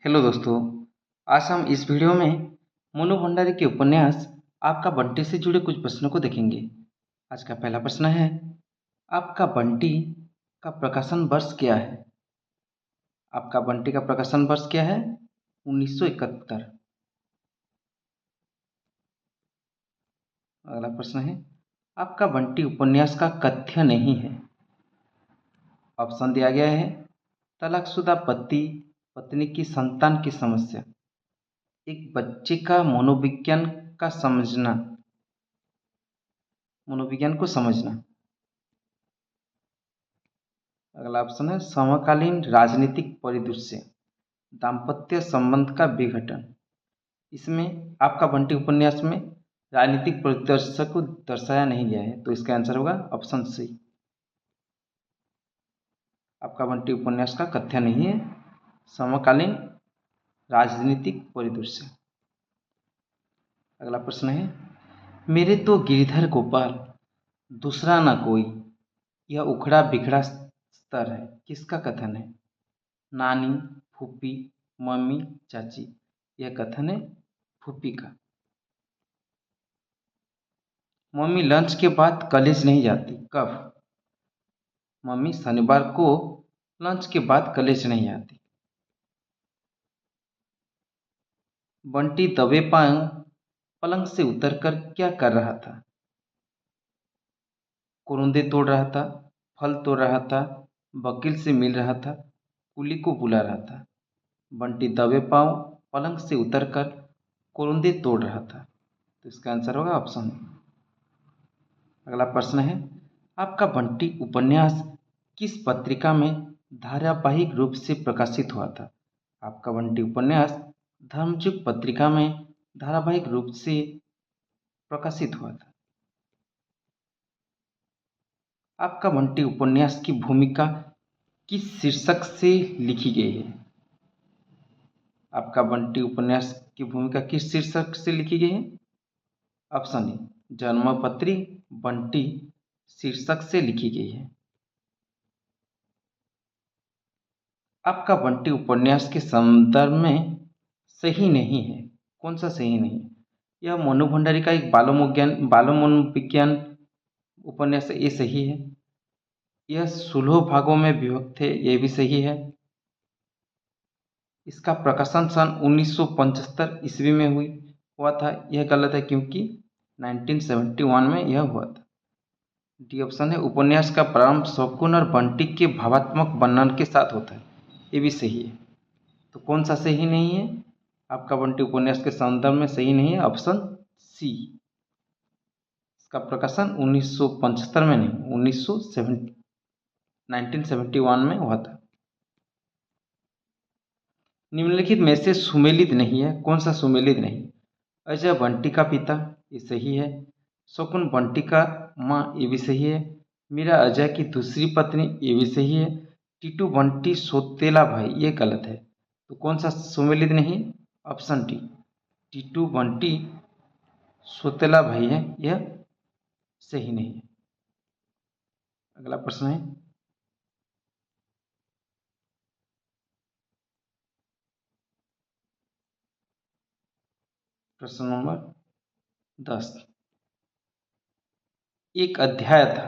Hello दोस्तों। आज हम इस वीडियो में मोनू भंडारी के उपन्यास आपका बंटी से जुड़े कुछ प्रश्नों को देखेंगे। आज का पहला प्रश्न है, आपका बंटी का प्रकाशन वर्ष क्या है? आपका बंटी का प्रकाशन वर्ष क्या है? 1971। अगला प्रश्न है, आपका बंटी उपन्यास का कथ्य नहीं है। ऑप्शन दिया गया है, तलाकशुदा पति पत्नी की संतान की समस्या, एक बच्चे का मनोविज्ञान को समझना। अगला ऑप्शन है, समकालीन राजनीतिक परिदृश्य, दाम्पत्य संबंध का विघटन। इसमें आपका बंटी उपन्यास में राजनीतिक परिदृश्य को दर्शाया नहीं गया है, तो इसका आंसर होगा ऑप्शन सी। आपका बंटी उपन्यास का कथ्य नहीं है, समकालीन राजनीतिक परिदृश्य। अगला प्रश्न है, मेरे तो गिरिधर गोपाल दूसरा न कोई, यह उखड़ा बिखड़ा स्तर है, किसका कथन है? नानी, फूफी, मम्मी, चाची। यह कथन है फूफी का। मम्मी लंच के बाद कॉलेज नहीं जाती, कब? मम्मी शनिवार को लंच के बाद कॉलेज नहीं आती। बंटी दबे पांव पलंग से उतरकर क्या कर रहा था? कुरुंदे तोड़ रहा था, फल तोड़ रहा था, वकील से मिल रहा था, कुली को बुला रहा था। बंटी दबे पांव पलंग से उतरकर कुरुंदे तोड़ रहा था, तो इसका आंसर होगा ऑप्शन। अगला प्रश्न है, आपका बंटी उपन्यास किस पत्रिका में धारावाहिक रूप से प्रकाशित हुआ था? आपका बंटी उपन्यास धर्मयुग पत्रिका में धारावाहिक रूप से प्रकाशित हुआ था। आपका बंटी उपन्यास की भूमिका किस शीर्षक से लिखी गई है? आपका बंटी उपन्यास की भूमिका किस शीर्षक से लिखी गई है? ऑप्शन ए, जन्मपत्री बंटी शीर्षक से लिखी गई है। आपका बंटी उपन्यास के संदर्भ में सही नहीं है, कौन सा सही नहीं है? यह मोनू भंडारी का एक बाल मनोविज्ञान उपन्यास है, ये सही है। यह 16 भागों में विभक्त है, ये भी सही है। इसका प्रकाशन सन 1975 ईस्वी में हुआ था, यह गलत है क्योंकि 1971 में यह हुआ था। डी ऑप्शन है, उपन्यास का प्रारंभ शकुन और बंटी के भावात्मक वर्णन के साथ होता है, ये भी सही है। तो कौन सा सही नहीं है? आपका बंटी उपन्यास के संदर्भ में सही नहीं है, ऑप्शन सी। इसका प्रकाशन 1975 में नहीं, 1971 में हुआ था। निम्नलिखित में से सुमेलित नहीं है, कौन सा सुमेलित नहीं? अजय बंटी का पिता, ये सही है। शकुन बंटी का माँ, ये भी सही है। मीरा अजय की दूसरी पत्नी, ये भी सही है। टीटू बंटी सौतेला भाई, ये गलत है। तो कौन सा सुमेलित नहीं? ऑप्शन डी, टीटू बंटी सौतेला भाई है, यह सही नहीं है। अगला प्रश्न है, प्रश्न नंबर 10। एक अध्याय था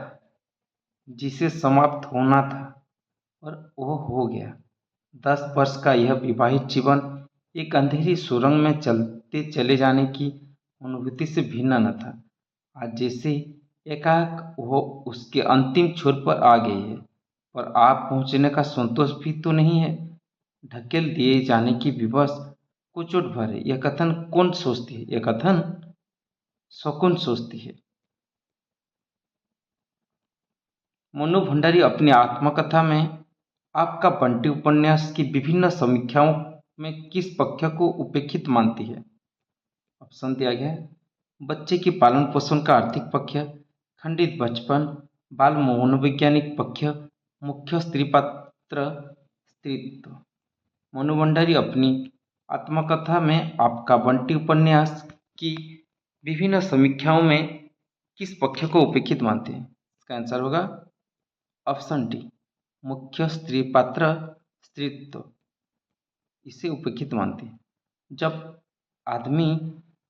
जिसे समाप्त होना था और वह हो गया। 10 वर्ष का यह विवाहित जीवन एक अंधेरी सुरंग में चलते चले जाने की अनुभूति से भिन्न न था। आज जैसे एकाएक वो उसके अंतिम छोर पर आ गई है, पर आप पहुंचने का संतोष भी तो नहीं है। ढकेल दिए जाने की विवश को चोट भरे, यह कथन कौन सोचती है? यह कथन शकुन सोचती है। मोनू भंडारी अपनी आत्मकथा में आपका बंटी उपन्यास की विभिन्न समीक्षाओं में किस पक्ष को उपेक्षित मानती है? ऑप्शन दिया गया है, बच्चे की पालन पोषण का आर्थिक पक्ष, खंडित बचपन, बाल मनोवैज्ञानिक पक्ष, मुख्य स्त्री पात्र स्त्रीत्व। मोनू भंडारी अपनी आत्मकथा में आपका बंटी उपन्यास की विभिन्न समीक्षाओं में किस पक्ष को उपेक्षित मानते हैं? इसका आंसर होगा ऑप्शन डी, मुख्य स्त्री पात्र स्त्रीत्व। इसे उपेक्षित मानती है। जब आदमी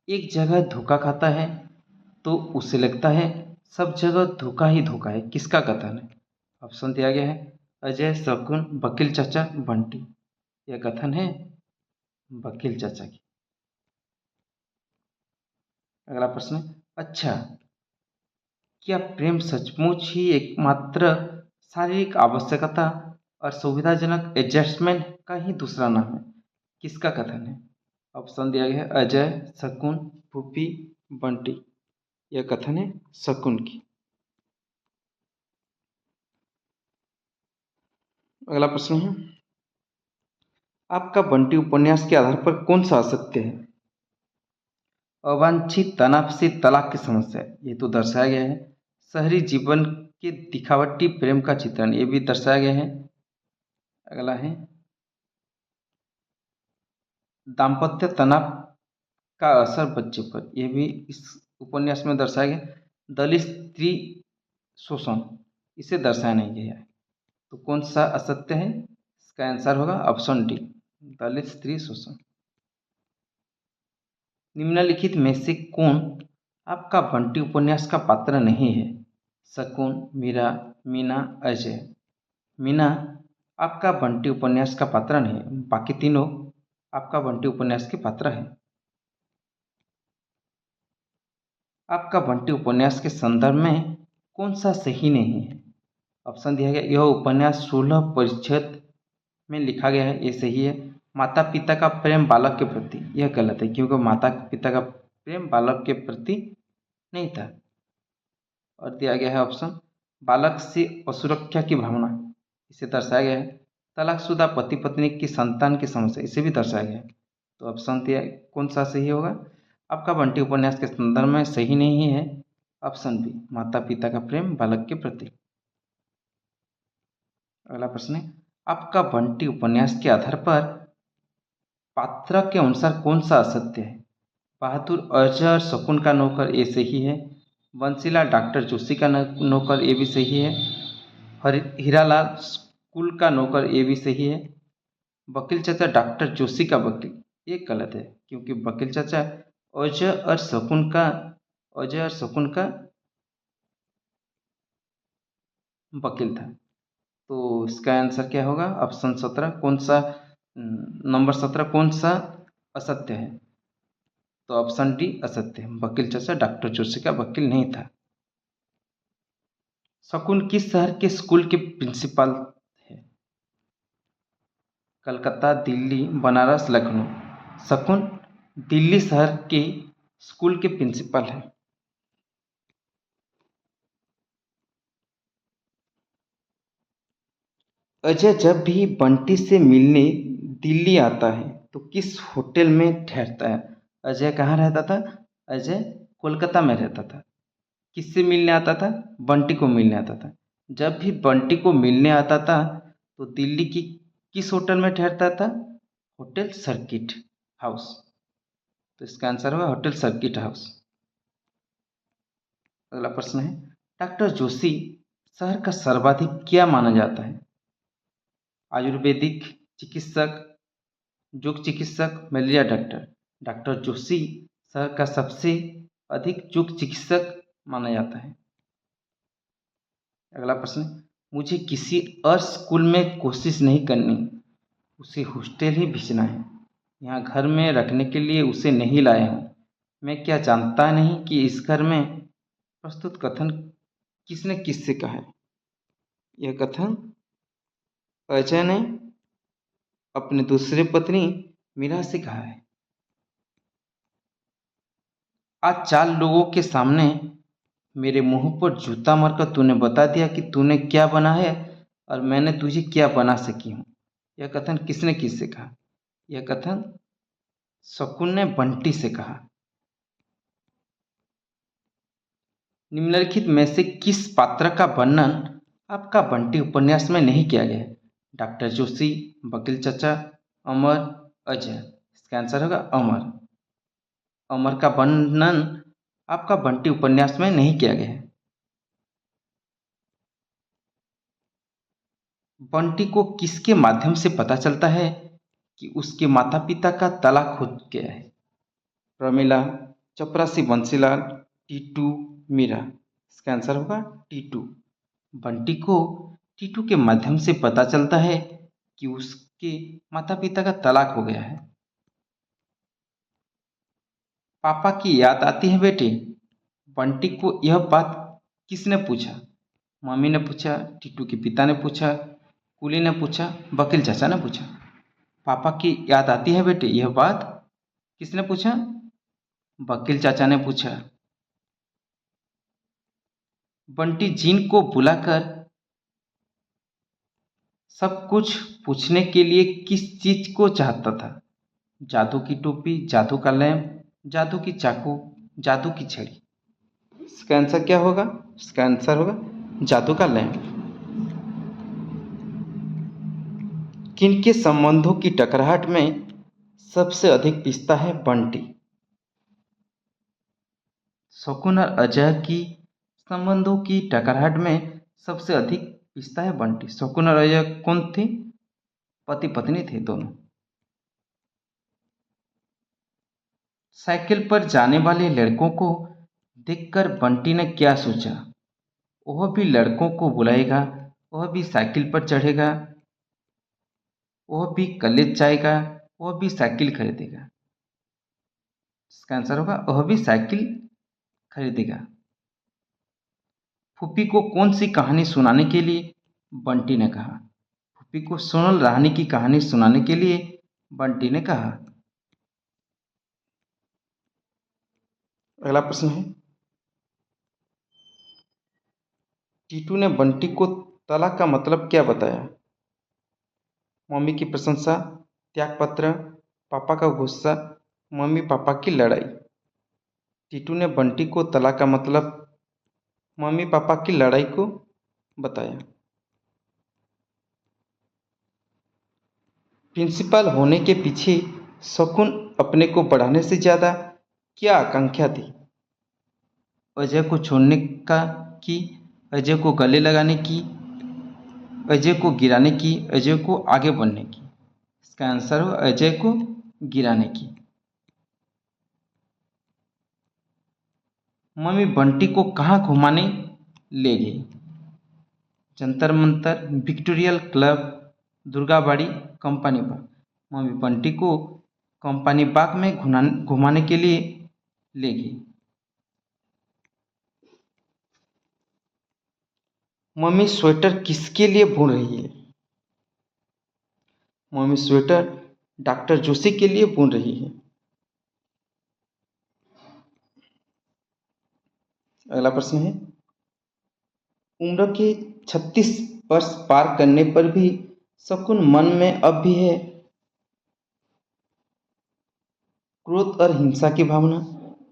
एक जगह धोखा खाता है तो उसे लगता है सब जगह धोखा ही धोखा है। किसका कथन है? ऑप्शन दिया गया है अजय, शकुन, वकील चाचा, बंटी। यह कथन है वकील चाचा की। अगला प्रश्न है, अच्छा क्या प्रेम सचमुच ही एकमात्र शारीरिक आवश्यकता और सुविधाजनक एडजस्टमेंट का ही दूसरा नाम है? किसका कथन है? ऑप्शन दिया गया है अजय, शकुन, पुप्पी, बंटी। यह कथन है शकुन की। अगला प्रश्न है, आपका बंटी उपन्यास के आधार पर कौन सा असत्य है? अवांछित तनाव से तलाक की समस्या, ये तो दर्शाया गया है। शहरी जीवन के दिखावटी प्रेम का चित्रण, ये भी दर्शाया गया है। अगला है दाम्पत्य तनाव का असर बच्चे पर, यह भी इस उपन्यास में दर्शाया गया। दलित स्त्री शोषण, इसे दर्शाया नहीं गया है। तो कौन सा असत्य है? इसका आंसर होगा ऑप्शन डी, दलित स्त्री शोषण। निम्नलिखित में से कौन आपका बंटी उपन्यास का पात्र नहीं है? शकुन, मीरा, मीना, अजय। मीना आपका बंटी उपन्यास का पात्र नहीं है, बाकी तीनों आपका बंटी उपन्यास के पात्र हैं। आपका बंटी उपन्यास के संदर्भ में कौन सा सही नहीं है? ऑप्शन दिया गया, यह उपन्यास 16 परिच्छेद में लिखा गया है, ये सही है। माता पिता का प्रेम बालक के प्रति, यह गलत है क्योंकि माता पिता का प्रेम बालक के प्रति नहीं था। और दिया गया है ऑप्शन, बालक से असुरक्षा की भावना, इसे दर्शाया गया है। तलाकशुदा पति पत्नी की संतान की समस्या, इसे भी दर्शाया गया है। तो ऑप्शन दिया कौन सा सही होगा? आपका बंटी उपन्यास के संदर्भ में सही नहीं है ऑप्शन बी, माता पिता का प्रेम बालक के प्रति। अगला प्रश्न है, आपका बंटी उपन्यास के आधार पर पात्र के अनुसार कौन सा असत्य है? बहादुर अजय और शकुन का नौकर, ये सही है। बंसीलाल डॉक्टर जोशी का नौकर, ये भी सही है। हीरालाल स्कूल का नौकर, ये भी सही है। वकील चाचा डॉक्टर जोशी का वकील, ये गलत है क्योंकि वकील चाचा अजय और शकुन का वकील था। तो इसका आंसर क्या होगा? ऑप्शन 17, कौन सा नंबर 17 कौन सा असत्य है? तो ऑप्शन डी असत्य है, वकील चाचा डॉक्टर जोशी का वकील नहीं था। शकुन किस शहर के स्कूल के प्रिंसिपल है? कलकत्ता, दिल्ली, बनारस, लखनऊ। शकुन दिल्ली शहर के स्कूल के प्रिंसिपल है। अजय जब भी बंटी से मिलने दिल्ली आता है तो किस होटल में ठहरता है? अजय कहाँ रहता था? अजय कोलकाता में रहता था। किससे मिलने आता था? बंटी को मिलने आता था। जब भी बंटी को मिलने आता था तो दिल्ली की किस होटल में ठहरता था? Hotel circuit house. तो इसका आंसर होगा होटल सर्किट हाउस। अगला प्रश्न है, डॉक्टर जोशी शहर का सर्वाधिक क्या माना जाता है? आयुर्वेदिक चिकित्सक, योग चिकित्सक, मलेरिया डॉक्टर। डॉक्टर जोशी शहर का सबसे अधिक योग चिकित्सक माना जाता है। अगला प्रश्न, मुझे किसी और स्कूल में कोशिश नहीं करनी, उसे हॉस्टल ही भेजना है। यहाँ घर में रखने के लिए उसे नहीं लाया हूँ। मैं क्या जानता नहीं कि इस घर में प्रस्तुत कथन किसने किससे कहा है? यह कथन अजय ने अपने दूसरे पत्नी मीरा से कहा है। आज 4 लोगों के सामने मेरे मुंह पर जूता मारकर तूने बता दिया कि तूने क्या बना है और मैंने तुझे क्या बना सकी हूँ। यह कथन किसने किससे कहा? यह कथन शकुन ने बंटी से कहा। निम्नलिखित में से किस पात्र का वर्णन आपका बंटी उपन्यास में नहीं किया गया है? डॉक्टर जोशी, वकील चाचा, अमर, अजय। इसका आंसर होगा अमर। अमर का वर्णन आपका बंटी उपन्यास में नहीं किया गया है। बंटी को किसके माध्यम से पता चलता है कि उसके माता पिता का तलाक हो गया है? प्रमिला, चपरासी बंसीलाल, टीटू, मीरा। इसका आंसर होगा टीटू। बंटी को टीटू के माध्यम से पता चलता है कि उसके माता पिता का तलाक हो गया है। पापा की याद आती है बेटे? बंटी को यह बात किसने पूछा? मम्मी ने पूछा, टीटू के पिता ने पूछा, कुली ने पूछा, वकील चाचा ने पूछा। पापा की याद आती है बेटे, यह बात किसने पूछा? वकील चाचा ने पूछा। बंटी जीन को बुलाकर सब कुछ पूछने के लिए किस चीज को चाहता था? जादू की टोपी, जादू का लैंप, जादू की चाकू, जादू की छड़ी। इसका आंसर क्या होगा? इसका आंसर होगा जादू का लैंप। किनके संबंधों की टकराहट में सबसे अधिक पिसता है बंटी? शकुन और अजय की संबंधों की टकराहट में सबसे अधिक पिसता है बंटी। शकुन और अजय कौन थे? पति पत्नी थे दोनों। साइकिल पर जाने वाले लड़कों को देखकर बंटी ने क्या सोचा? वह भी लड़कों को बुलाएगा, वह भी साइकिल पर चढ़ेगा, वह भी कॉलेज जाएगा, वह भी साइकिल खरीदेगा। इसका आंसर होगा वह भी साइकिल खरीदेगा। फूफी को कौन सी कहानी सुनाने के लिए बंटी ने कहा? फूफी को सोनल रानी की कहानी सुनाने के लिए बंटी ने कहा। अगला प्रश्न है, टीटू ने बंटी को तलाक का मतलब क्या बताया? मम्मी की प्रशंसा, त्यागपत्र, पापा का गुस्सा, मम्मी पापा की लड़ाई। टीटू ने बंटी को तलाक का मतलब मम्मी पापा की लड़ाई को बताया। प्रिंसिपल होने के पीछे शकुन अपने को बढ़ाने से ज्यादा क्या आकांक्षा थी? अजय को छोड़ने का, की अजय को गले लगाने की, अजय को गिराने की, अजय को आगे बढ़ने की। इसका आंसर हो अजय को गिराने की। मम्मी बंटी को कहाँ घुमाने ले गई? Jantar Mantar, Victoria club, Durgabari, Company Bagh. Mummy Bunty को कंपनी बाग में घुमाने के लिए ले गई। मम्मी स्वेटर किसके लिए बुन रही है? मम्मी स्वेटर डॉक्टर जोशी के लिए बुन रही है। अगला प्रश्न है, उम्र के 36 वर्ष पार करने पर भी शकुन मन में अब भी है क्रोध और हिंसा की भावना,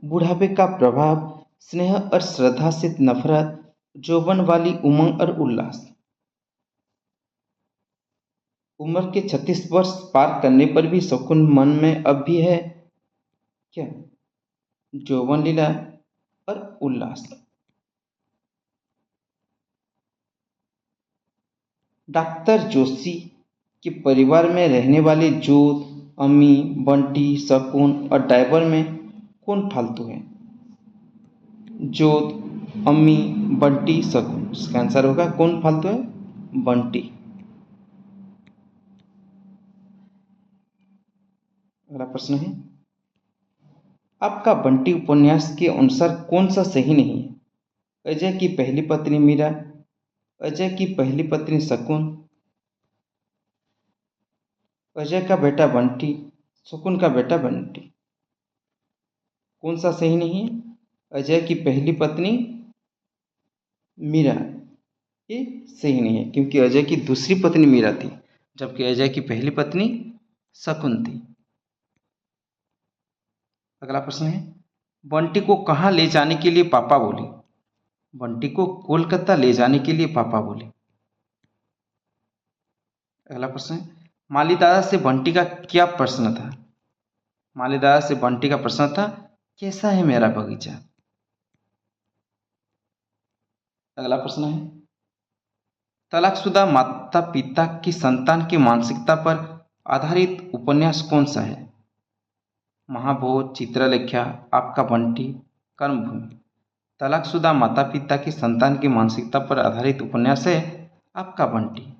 बुढ़ापे का प्रभाव, स्नेह और श्रद्धा से नफरत, यौवन वाली उमंग और उल्लास। उम्र के 36 वर्ष पार करने पर भी शकुन मन में अब भी है क्या? यौवन लीला और उल्लास। डॉक्टर जोशी के परिवार में रहने वाले जोत, अम्मी, बंटी, शकुन और ड्राइवर में कौन फालतू है? जोत, अम्मी, बंटी, शकुन। इसका आंसर होगा कौन फालतू है? बंटी। अगला प्रश्न है, आपका बंटी उपन्यास के अनुसार कौन सा सही नहीं है? अजय की पहली पत्नी मीरा, अजय की पहली पत्नी शकुन, अजय का बेटा बंटी, शकुन का बेटा बंटी। कौन सा सही नहीं है? अजय की पहली पत्नी मीरा, ये सही नहीं है क्योंकि अजय की दूसरी पत्नी मीरा थी, जबकि अजय की पहली पत्नी शकुन थी। अगला प्रश्न है, बंटी को कहाँ ले जाने के लिए पापा बोले? बंटी को कोलकाता ले जाने के लिए पापा बोले। अगला प्रश्न है, माली दादा से बंटी का क्या प्रश्न था? माली दादा से बंटी का प्रश्न था, कैसा है मेरा बगीचा? अगला प्रश्न है, तलाकशुदा माता पिता की संतान की मानसिकता पर आधारित उपन्यास कौन सा है? महाभोज, चित्रलेखा, आपका बंटी, कर्मभूमि। तलाकशुदा माता पिता की संतान की मानसिकता पर आधारित उपन्यास है आपका बंटी।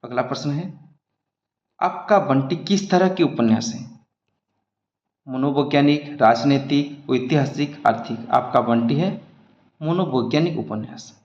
अगला प्रश्न है, आपका बंटी किस तरह की उपन्यास है? मनोवैज्ञानिक, राजनीतिक, ऐतिहासिक, आर्थिक। आपका बंटी है मनोवैज्ञानिक उपन्यास।